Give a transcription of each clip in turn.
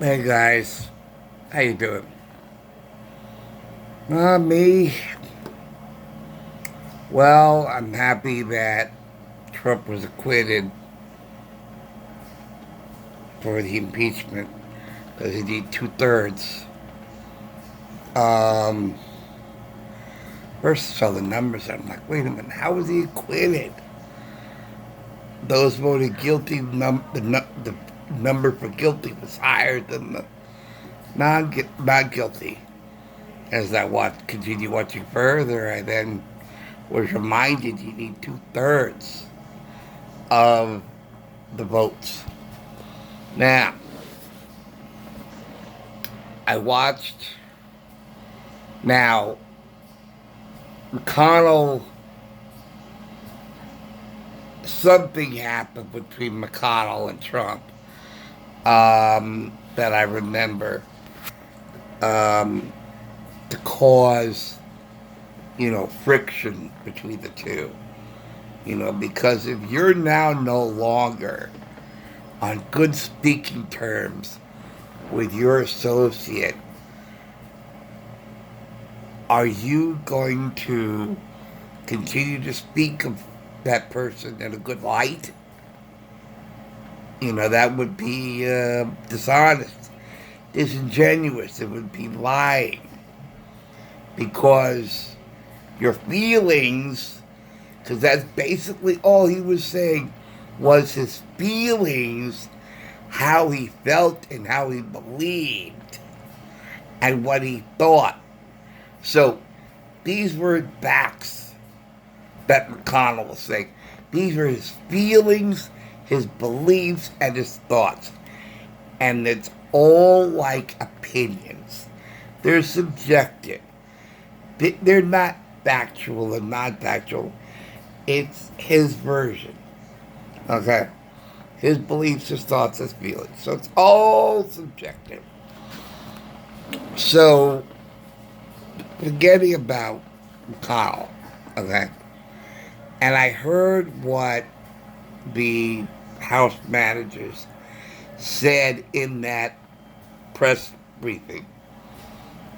Hey guys, how you doing? Me. Well, I'm happy that Trump was acquitted for the impeachment because he need 2/3. Um, First I saw the numbers. I'm like, wait a minute, how was he acquitted? Those voted guilty. The number for guilty was higher than the not guilty. As I continue watching further, I then was reminded you need 2/3 of the votes. Now, I watched. Now, McConnell, something happened between McConnell and Trump that I remember um, to cause, friction between the two. Because if you're now no longer on good speaking terms with your associate, are you going to continue to speak of that person in a good light? That would be dishonest, disingenuous. It would be lying because your feelings, because that's basically all he was saying was his feelings, how he felt and how he believed and what he thought. So these were facts that McConnell was saying. These are his feelings, his beliefs, and his thoughts. And it's all like opinions. They're subjective. They're not factual and not factual. It's his version. Okay? His beliefs, his thoughts, his feelings. So it's all subjective. So, forgetting about McConnell, okay? And I heard what the House managers said in that press briefing,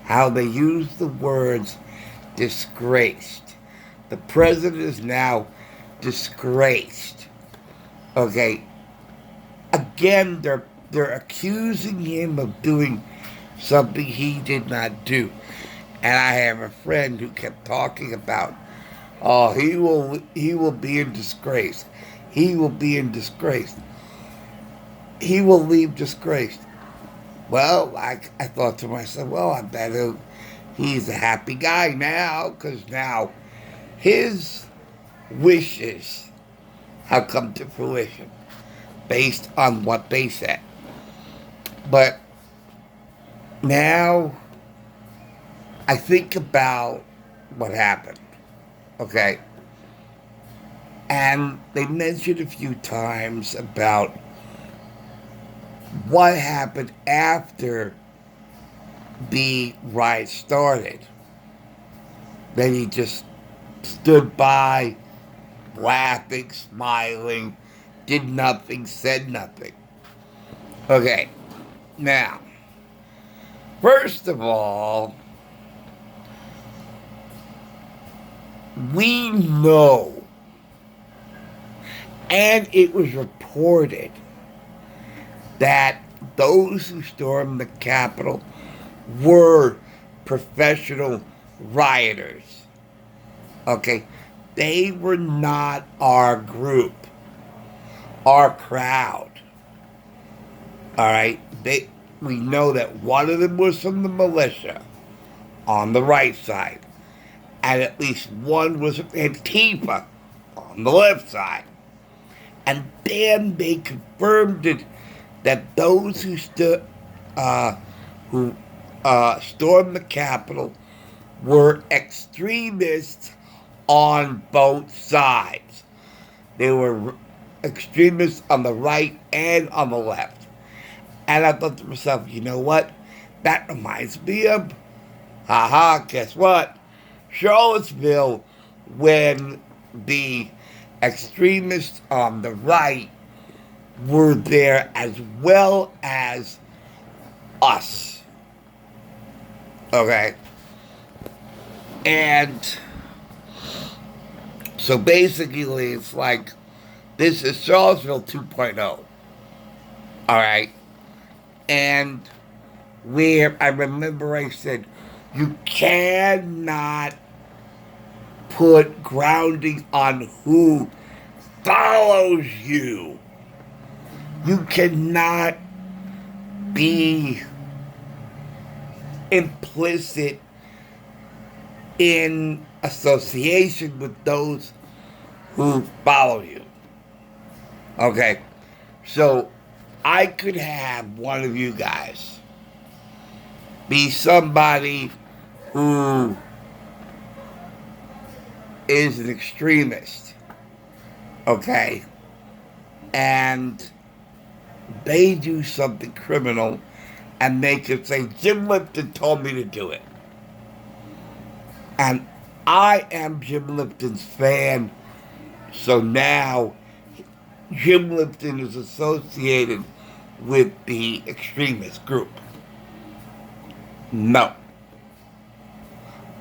how they used the words disgraced. The president is now disgraced. Okay. Again, they're accusing him of doing something he did not do. And I have a friend who kept talking about, oh, he will be in disgrace. He will be in disgrace. He will leave disgraced. Well, I thought to myself, well, I bet he's a happy guy now because now his wishes have come to fruition based on what they said. But now I think about what happened, okay? And they mentioned a few times about what happened after the riot started. Then he just stood by, laughing, smiling, did nothing, said nothing. Okay, now, first of all, we know, and it was reported, that those who stormed the Capitol were professional rioters. Okay? They were not our group, our crowd. All right? We know that one of them was from the militia on the right side, and at least one was from Antifa on the left side. And then they confirmed it that those who stormed the Capitol were extremists on both sides. They were extremists on the right and on the left. And I thought to myself, you know what? That reminds me of, guess what? Charlottesville, when the extremists on the right were there as well as us. Okay? And so basically it's like, this is Charlottesville 2.0. All right? And where I remember I said, you cannot put grounding on who follows you. You cannot be implicit in association with those who follow you. Okay, so I could have one of you guys be somebody who is an extremist, okay, and they do something criminal, and they could say, Jim Lipton told me to do it. And I am Jim Lipton's fan, so now Jim Lipton is associated with the extremist group. No.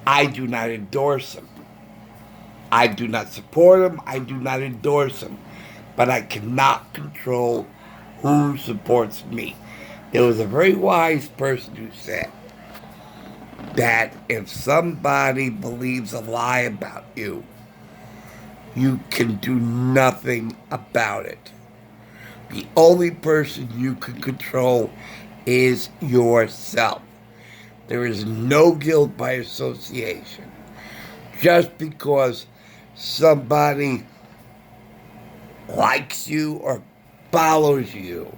I do not endorse him. I do not support him. I do not endorse him. But I cannot control who supports me. There was a very wise person who said that if somebody believes a lie about you, you can do nothing about it. The only person you can control is yourself. There is no guilt by association. Just because somebody likes you or follows you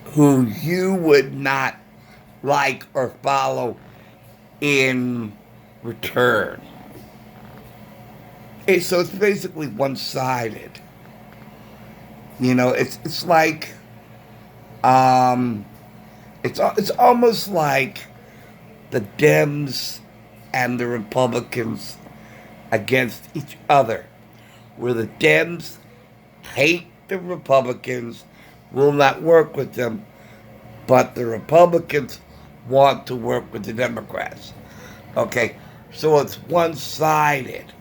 who you would not like or follow in return. So it's basically one-sided. You know, it's like, it's almost like the Dems and the Republicans against each other, where the Dems hate the Republicans, will not work with them, but the Republicans want to work with the Democrats. Okay, so it's one-sided.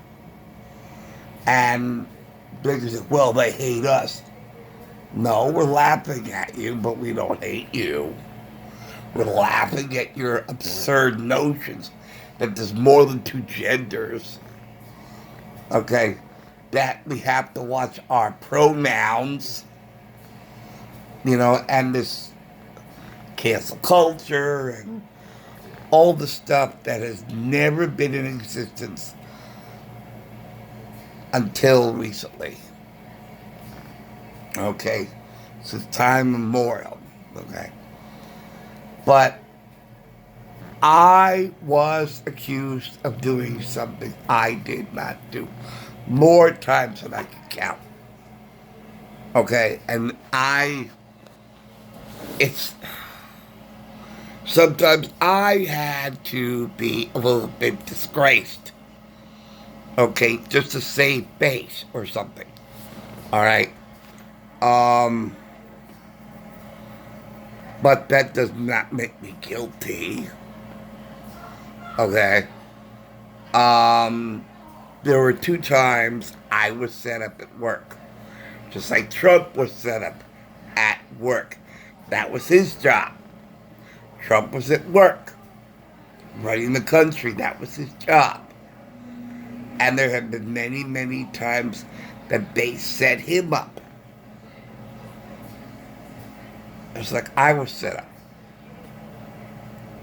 And they say, well, they hate us. No, we're laughing at you, but we don't hate you. We're laughing at your absurd notions that there's more than two genders. Okay, that we have to watch our pronouns, you know, and this cancel culture and all the stuff that has never been in existence until recently. Okay, since time immemorial. Okay, but I was accused of doing something I did not do more times than I could count. Okay, and sometimes I had to be a little bit disgraced. Okay, just to save face or something. All right. But that does not make me guilty. Okay. There were 2 times I was set up at work. Just like Trump was set up at work. That was his job. Trump was at work. Running the country. That was his job. And there have been many, many times that they set him up. It's like I was set up.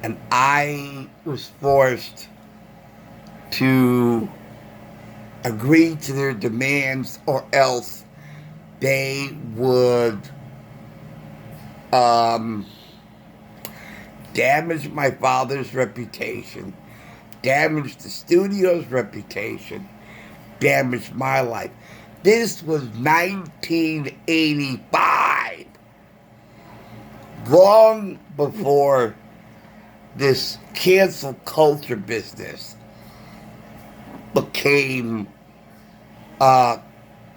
And I was forced to agree to their demands, or else they would damage my father's reputation, damage the studio's reputation, damage my life. This was 1985. Long before this cancel culture business became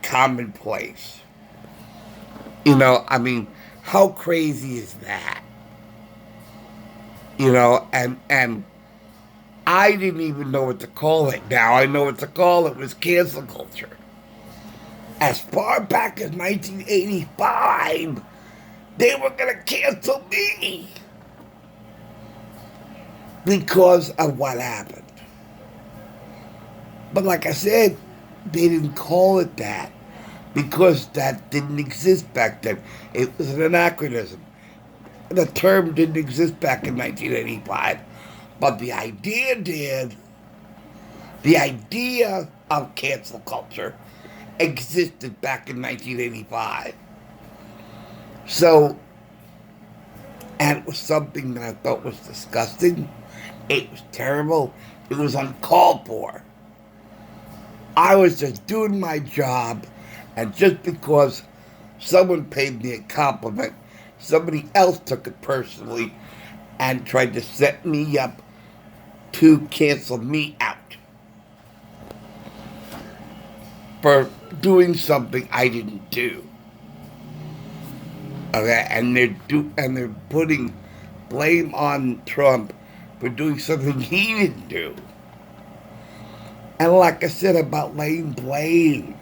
commonplace. You know, I mean, how crazy is that? and I didn't even know what to call it. Now I know what to call it. It was cancel culture. As far back as 1985, they were going to cancel me because of what happened. But like I said, they didn't call it that because that didn't exist back then. It was an anachronism. The term didn't exist back in 1985, but the idea did. The idea of cancel culture existed back in 1985. So, and it was something that I thought was disgusting. It was terrible. It was uncalled for. I was just doing my job, and just because someone paid me a compliment, somebody else took it personally and tried to set me up to cancel me out for doing something I didn't do. Okay, and they're putting blame on Trump for doing something he didn't do. And like I said about laying blame,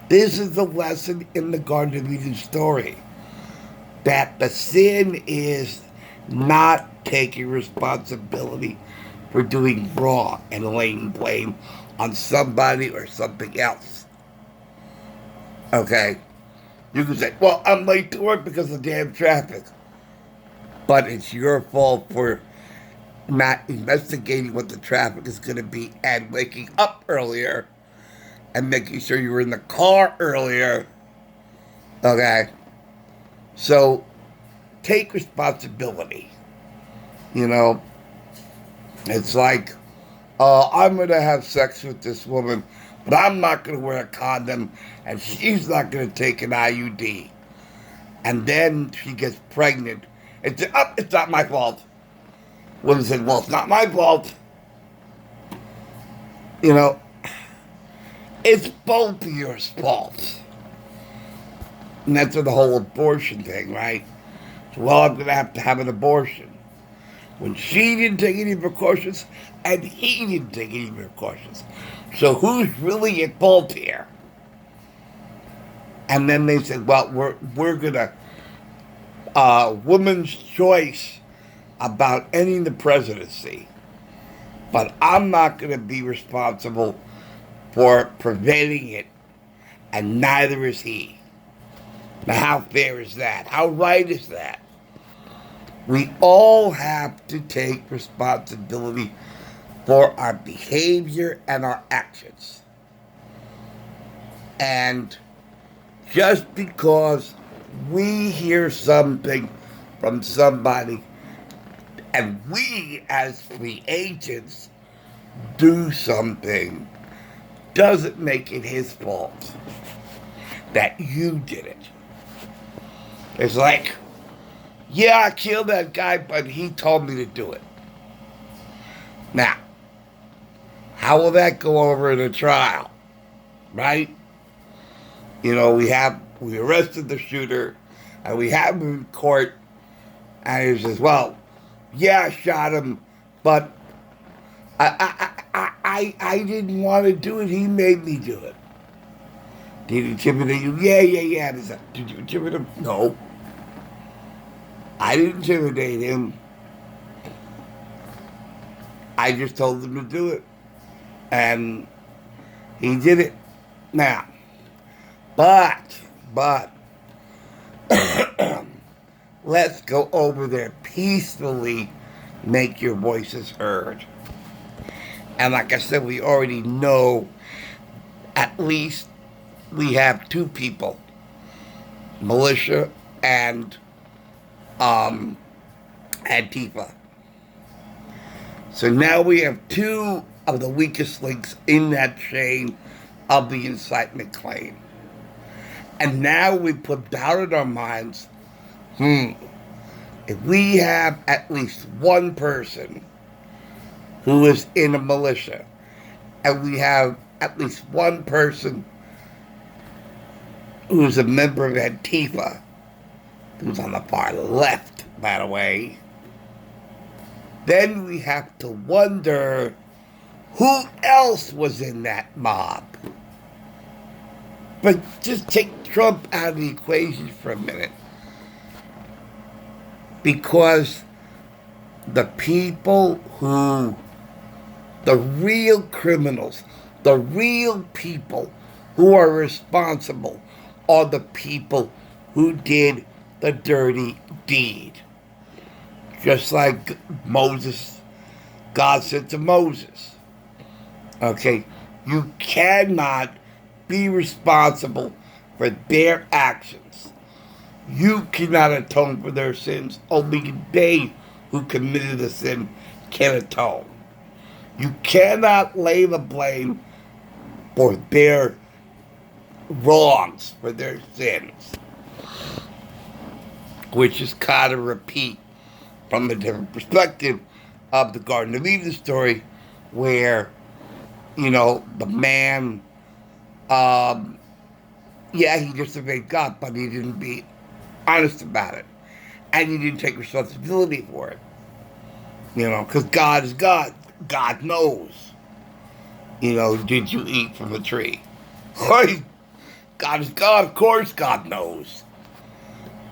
this is the lesson in the Garden of Eden story. That the sin is not taking responsibility for doing wrong and laying blame on somebody or something else. Okay? You can say, well, I'm late to work because of damn traffic. But it's your fault for not investigating what the traffic is going to be and waking up earlier and making sure you were in the car earlier. Okay? So, take responsibility. It's like, I'm going to have sex with this woman, but I'm not going to wear a condom, and she's not going to take an IUD. And then she gets pregnant. It's not my fault. Women said, well, it's not my fault. It's both of your faults. And that's the whole abortion thing, right? So, well, I'm going to have an abortion. When she didn't take any precautions, and he didn't take any precautions. So who's really at fault here? And then they said, well, we're going to, woman's choice about ending the presidency. But I'm not going to be responsible for preventing it, and neither is he. Now, how fair is that? How right is that? We all have to take responsibility for our behavior and our actions. And just because we hear something from somebody and we as free agents do something doesn't make it his fault that you did it. It's like, yeah, I killed that guy, but he told me to do it. Now, how will that go over in a trial? Right? We arrested the shooter, and we have him in court, and he says, well, yeah, I shot him, but I didn't want to do it. He made me do it. Did he intimidate you? Yeah. Did you intimidate him? No. I didn't intimidate him. I just told him to do it. And he did it. Now, but, let's go over there peacefully, make your voices heard. And like I said, we already know at least we have two people, militia and Antifa. So now we have two of the weakest links in that chain of the incitement claim. And now we put doubt in our minds, if we have at least one person who is in a militia, and we have at least one person who is a member of Antifa, who's on the far left, by the way, then we have to wonder who else was in that mob. But just take Trump out of the equation for a minute. Because the people who, the real criminals, the real people who are responsible are the people who did the dirty deed. Just like Moses, God said to Moses, okay, you cannot be responsible for their actions. You cannot atone for their sins. Only they who committed the sin can atone. You cannot lay the blame for their wrongs, for their sins. Which is kind of repeat from a different perspective of the Garden of Eden story, where, the man, he disobeyed God, but he didn't be honest about it. And he didn't take responsibility for it. Because God is God. God knows. Did you eat from the tree? God is God, of course God knows.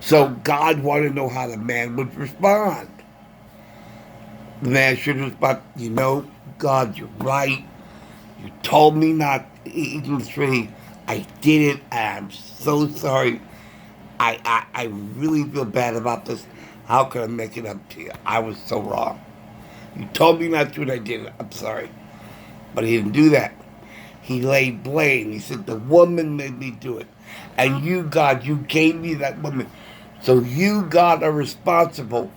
So God wanted to know how the man would respond. The man should respond, God, you're right. You told me not to eat from the tree. I did it. I'm so sorry. I really feel bad about this. How can I make it up to you? I was so wrong. You told me not to and I did it. I'm sorry. But he didn't do that. He laid blame. He said, the woman made me do it. And you, God, you gave me that woman. So you, God, are responsible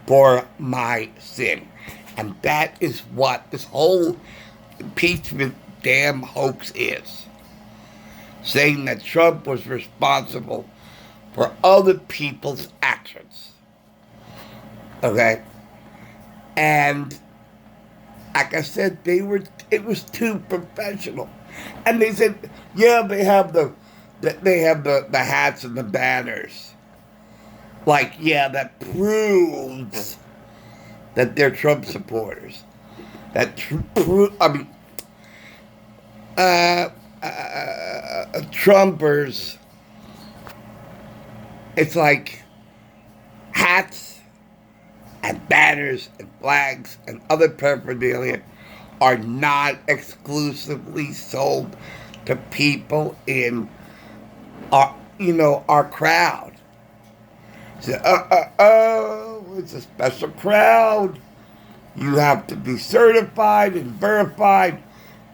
for my sin. And that is what this whole impeachment damn hoax is. Saying that Trump was responsible for other people's actions. Okay? And like I said, it was too professional. And they said, yeah, they have the hats and the banners. Like, yeah, that proves that they're Trump supporters. Trumpers, it's like hats and banners and flags and other paraphernalia are not exclusively sold to people in our crowd. So, it's a special crowd. You have to be certified and verified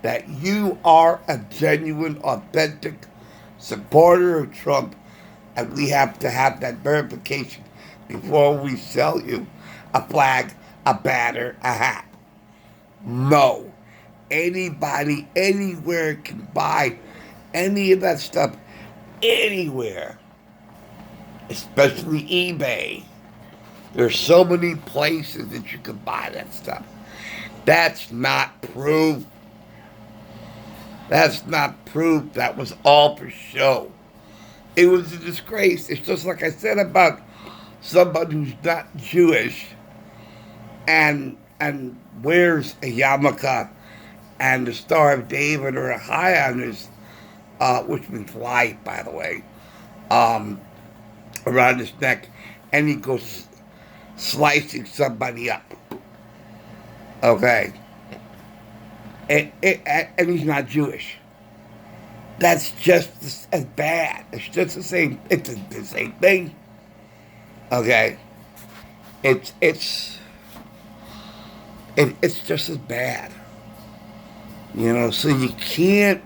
that you are a genuine, authentic supporter of Trump. And we have to have that verification before we sell you a flag, a banner, a hat. No. Anybody, anywhere can buy any of that stuff anywhere. Especially eBay. There's so many places that you can buy that stuff. That's not proof. That's not proof. That was all for show. It was a disgrace. It's just like I said about somebody who's not Jewish and wears a yarmulke and the Star of David or a high on his, which means light, by the way, around his neck, and he goes slicing somebody up. Okay. And he's not Jewish. That's just as bad. It's just the same. It's the same thing. Okay. It's just as bad. So you can't.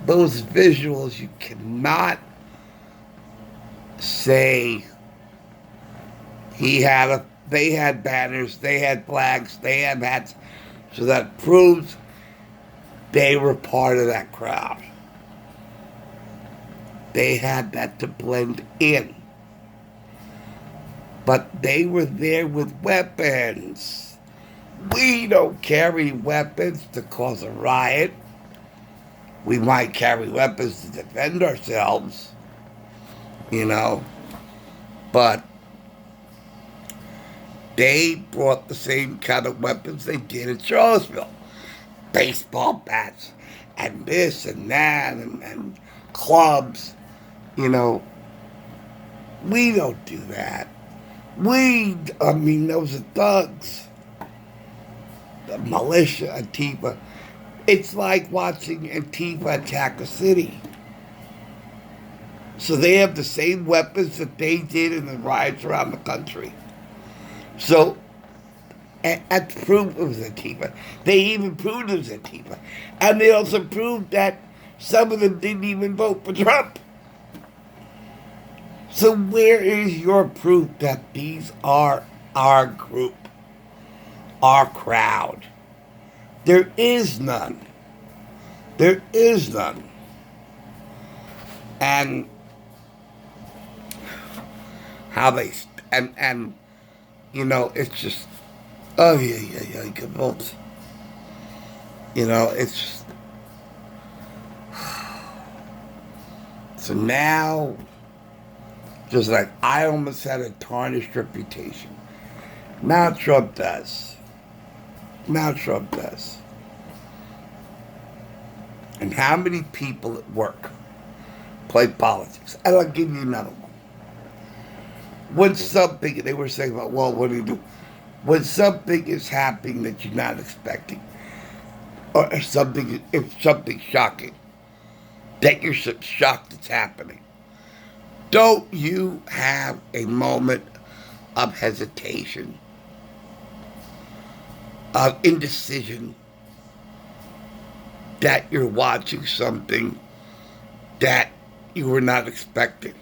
Those visuals, you cannot say they had banners, they had flags, they had hats. So that proves they were part of that crowd. They had that to blend in. But they were there with weapons. We don't carry weapons to cause a riot. We might carry weapons to defend ourselves, but They brought the same kind of weapons they did in Charlottesville. Baseball bats and this and that and clubs. You know, we don't do that. Those are thugs. The militia, Antifa. It's like watching Antifa attack a city. So they have the same weapons that they did in the riots around the country. So, at proof it was Antifa. They even proved it was Antifa. And they also proved that some of them didn't even vote for Trump. So where is your proof that these are our group, our crowd? There is none. There is none. And how they, and you know, it's just, oh yeah, good votes. You know, it's just, so now, just like I almost had a tarnished reputation. Now Trump does. And how many people at work play politics? And I'll give you another one. When something, they were saying about, well, what do you do? When something is happening that you're not expecting, or if something shocking, that you're shocked it's happening, don't you have a moment of hesitation, of indecision, that you're watching something that you were not expecting?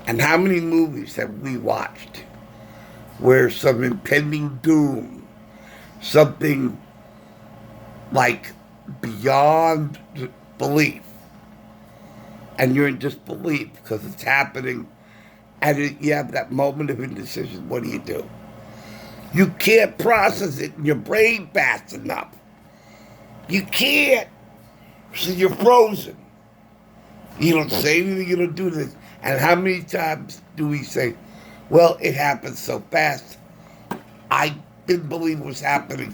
And how many movies have we watched where some impending doom, something like beyond belief, and you're in disbelief because it's happening, and you have that moment of indecision? What do? You can't process it in your brain fast enough. You can't. So you're frozen. You don't say anything, you don't do this. And how many times do we say, well, it happened so fast, I didn't believe it was happening,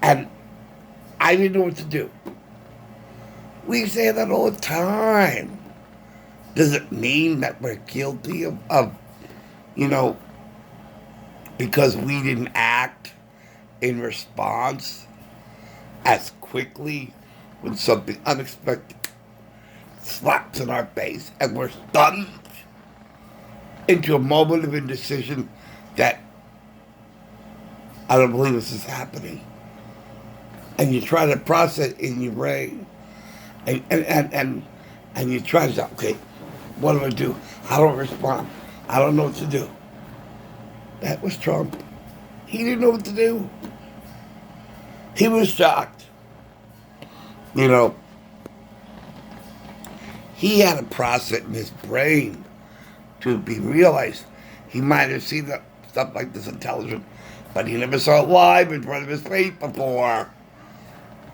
and I didn't know what to do. We say that all the time. Does it mean that we're guilty of because we didn't act in response as quickly when something unexpected slaps in our face and we're stunned into a moment of indecision that I don't believe this is happening? And you try to process it in your brain, and you try to say, okay, what do I do? How do I respond? I don't know what to do. That was Trump. He didn't know what to do. He was shocked. He had to process in his brain to be realized. He might have seen stuff like this on television, but he never saw it live in front of his face before.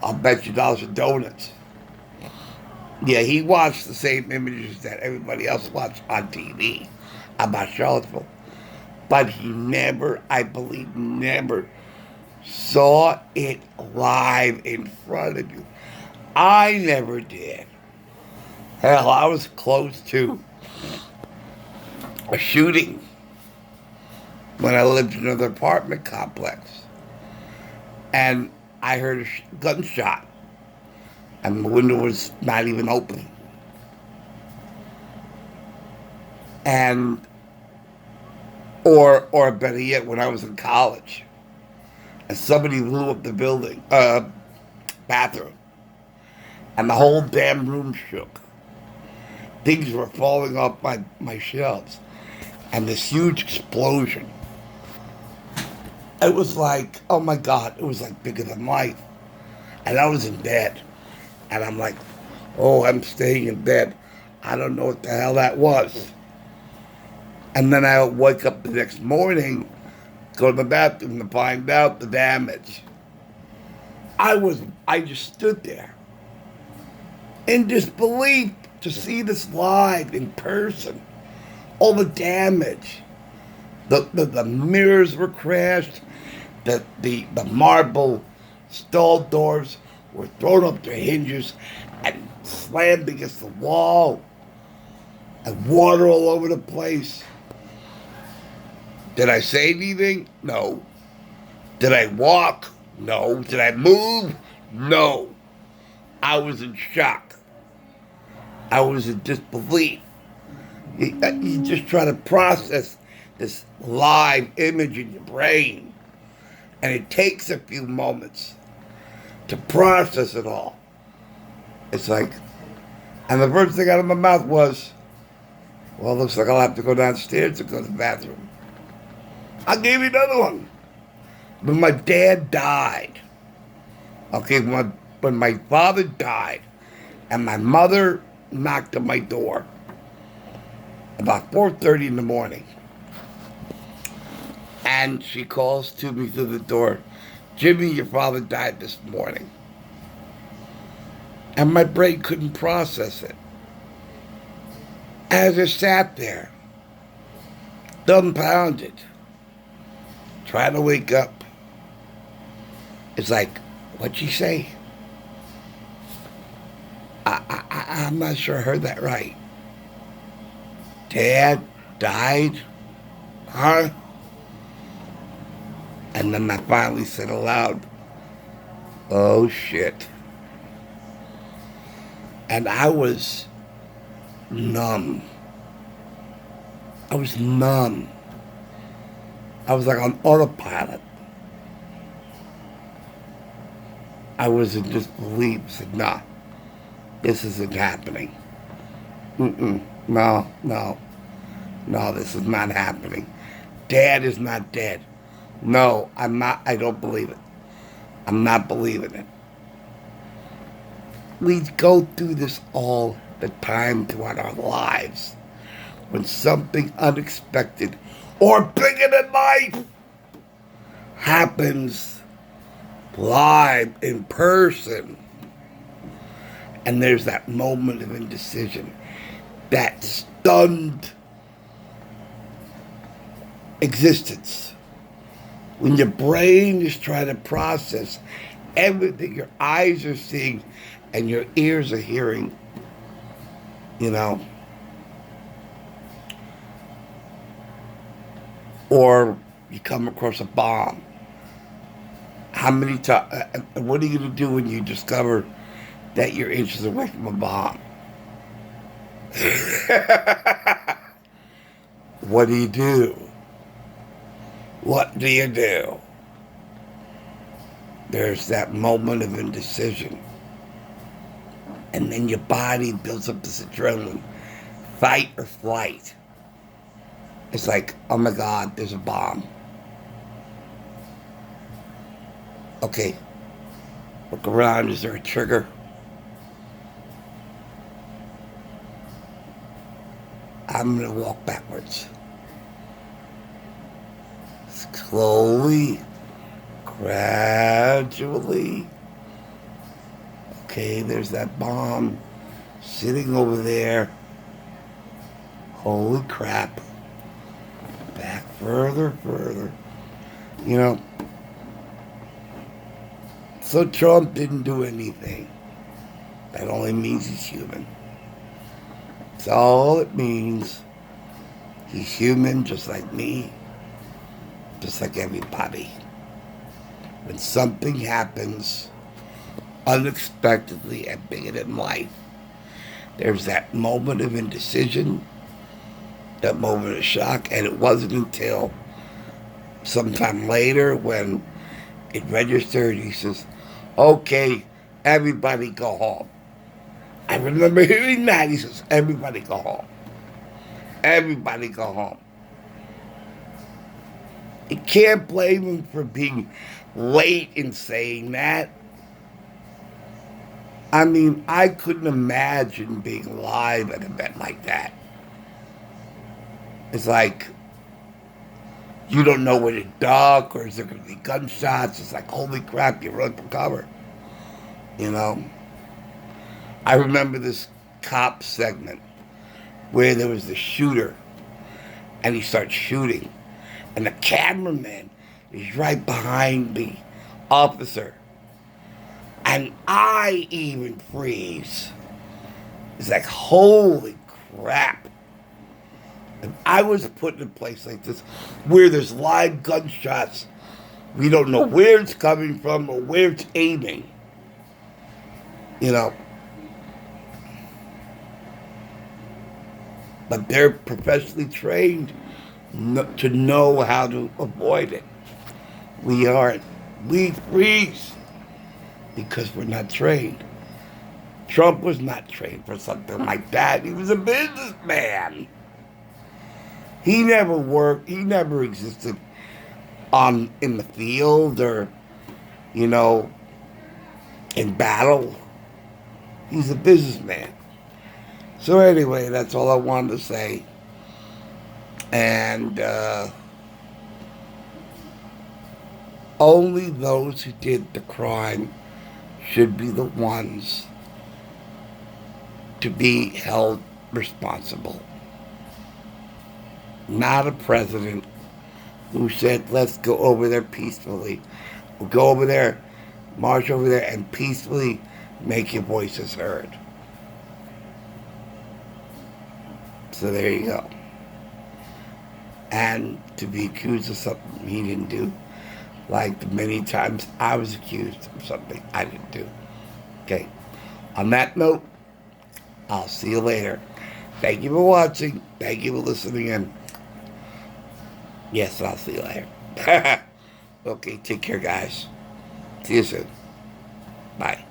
I'll bet you dollars and donuts. Yeah, he watched the same images that everybody else watched on TV about Charlottesville. But he never, I believe, saw it live in front of you. I never did. Hell, I was close to a shooting when I lived in another apartment complex. And I heard a gunshot. And the window was not even open. And, or better yet, when I was in college, and somebody blew up the building, bathroom, and the whole damn room shook. Things were falling off my shelves, and this huge explosion. It was like, oh my God, it was like bigger than life. And I was in bed. And I'm like, oh, I'm staying in bed. I don't know what the hell that was. And then I wake up the next morning, go to the bathroom to find out the damage. I just stood there in disbelief to see this live in person. All the damage. The mirrors were crashed. The marble stall doors were thrown up their hinges and slammed against the wall. And water all over the place. Did I say anything? No. Did I walk? No. Did I move? No. I was in shock. I was in disbelief. You just try to process this live image in your brain. And it takes a few moments to process it all. It's like, and the first thing out of my mouth was, well, looks like I'll have to go downstairs to go to the bathroom. I'll give you another one. When my dad died, okay, when my father died, and my mother knocked on my door about 4:30 in the morning, and she calls to me through the door, Jimmy, your father died this morning. And my brain couldn't process it. As I sat there, dumbfounded, trying to wake up, it's like, what'd she say? I'm not sure I heard that right. Dad died? Huh? And then I finally said aloud, oh shit. And I was numb. I was numb. I was like on autopilot. I was in disbelief. I said, nah, this isn't happening. No, this is not happening. Dad is not dead. No, I'm not. I don't believe it. I'm not believing it. We go through this all the time throughout our lives. When something unexpected or bigger than life happens live in person. And there's that moment of indecision, that stunned existence. When your brain is trying to process everything your eyes are seeing and your ears are hearing, you know. Or you come across a bomb. How many times? What are you going to do when you discover that you're inches away from a bomb? What do you do? What do you do? There's that moment of indecision. And then your body builds up this adrenaline. Fight or flight. It's like, oh my God, there's a bomb. Okay. Look around, is there a trigger? I'm going to walk backwards. Slowly, gradually. Okay, there's that bomb sitting over there. Holy crap. Back further. You know, so Trump didn't do anything. That only means he's human. That's all it means. He's human just like me. Just like everybody. When something happens unexpectedly and bigger than life, there's that moment of indecision, that moment of shock, and it wasn't until sometime later when it registered, he says, okay, everybody go home. I remember hearing that. He says, everybody go home. Everybody go home. You can't blame him for being late in saying that. I mean, I couldn't imagine being live at an event like that. It's like, you don't know where to duck, or is there going to be gunshots? It's like, holy crap, you run for cover. You know? I remember this cop segment where there was the shooter, and he starts shooting. and the cameraman is right behind the officer. And I even freeze. It's like, holy crap. If I was put in a place like this where there's live gunshots, we don't know where it's coming from or where it's aiming. You know. But they're professionally trained to know how to avoid it. We aren't. We freeze because we're not trained. Trump was not trained for something like that. He was a businessman. He never worked. He never existed in the field or, in battle. He's a businessman. So anyway, that's all I wanted to say. And only those who did the crime should be the ones to be held responsible. Not a president who said, let's go over there peacefully. We'll go over there, march over there, and peacefully make your voices heard. So there you go. And to be accused of something he didn't do, like the many times I was accused of something I didn't do. Okay. On that note, I'll see you later. Thank you for watching. Thank you for listening in. Yes, I'll see you later. Okay, take care, guys. See you soon. Bye.